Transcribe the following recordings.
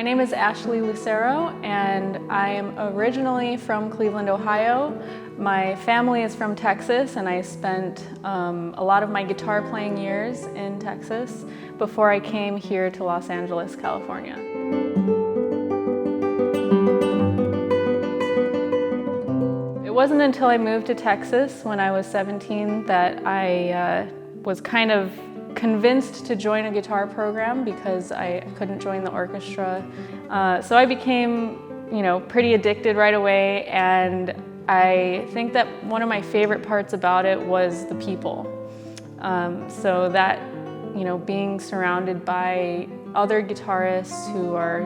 My name is Ashely Lucero, and I am originally from Cleveland, Ohio. My family is from Texas, and I spent a lot of my guitar playing years in Texas before I came here to Los Angeles, California. It wasn't until I moved to Texas when I was 17 that I was kind of convinced to join a guitar program because I couldn't join the orchestra. So I became, pretty addicted right away, and I think that one of my favorite parts about it was the people. So that, being surrounded by other guitarists who are,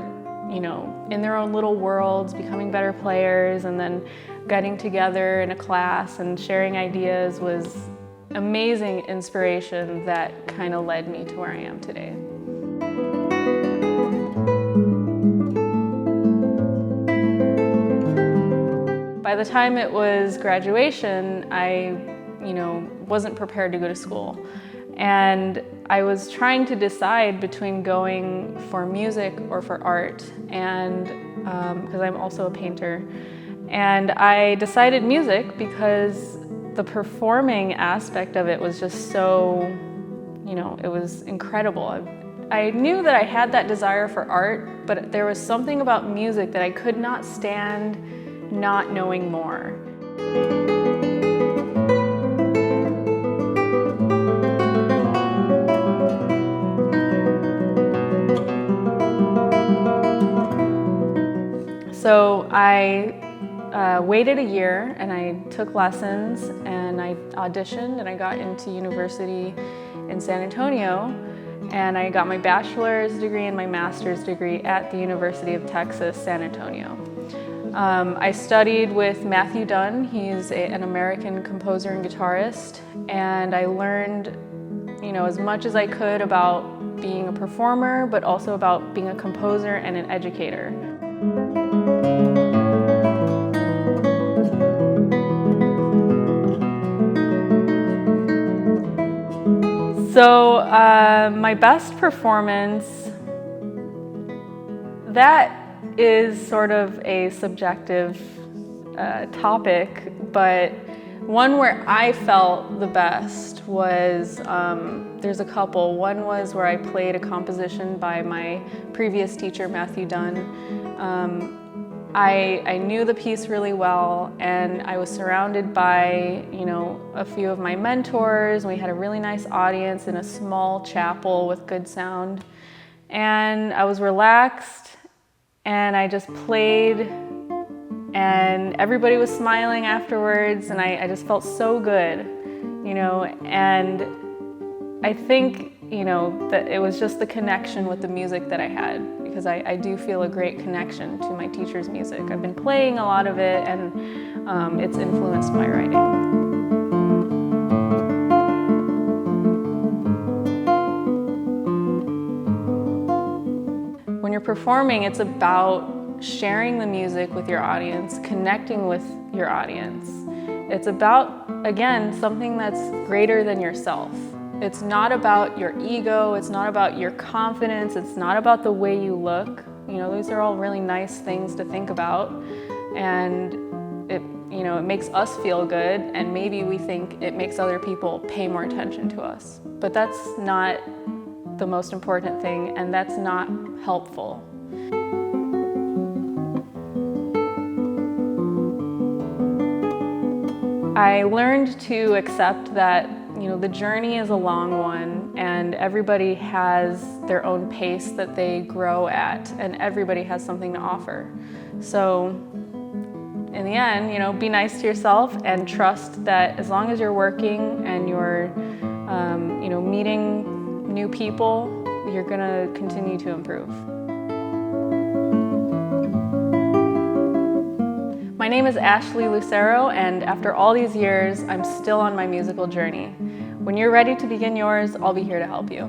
in their own little worlds, becoming better players, and then getting together in a class and sharing ideas was amazing inspiration that kind of led me to where I am today. By the time it was graduation, I, wasn't prepared to go to school. And I was trying to decide between going for music or for art, and because I'm also a painter. And I decided music because the performing aspect of it was just so, it was incredible. I knew that I had that desire for art, but there was something about music that I could not stand not knowing more. So I waited a year and I took lessons and I auditioned and I got into university in San Antonio, and I got my bachelor's degree and my master's degree at the University of Texas, San Antonio. I studied with Matthew Dunn. He's an American composer and guitarist, and I learned as much as I could about being a performer, but also about being a composer and an educator. So my best performance, that is sort of a subjective topic, but one where I felt the best was, there's a couple. One was where I played a composition by my previous teacher, Matthew Dunn. I knew the piece really well, and I was surrounded by, a few of my mentors. We had a really nice audience in a small chapel with good sound. And I was relaxed, and I just played, and everybody was smiling afterwards, and I just felt so good, and I think, that it was just the connection with the music that I had, because I do feel a great connection to my teacher's music. I've been playing a lot of it, and it's influenced my writing. When you're performing, it's about sharing the music with your audience, connecting with your audience. It's about, again, something that's greater than yourself. It's not about your ego, it's not about your confidence, it's not about the way you look. Those are all really nice things to think about, and it makes us feel good, and maybe we think it makes other people pay more attention to us. But that's not the most important thing, and that's not helpful. I learned to accept that the journey is a long one, and everybody has their own pace that they grow at, and everybody has something to offer. So in the end, be nice to yourself and trust that as long as you're working and you're meeting new people, you're gonna continue to improve. My name is Ashely Lucero, and after all these years, I'm still on my musical journey. When you're ready to begin yours, I'll be here to help you.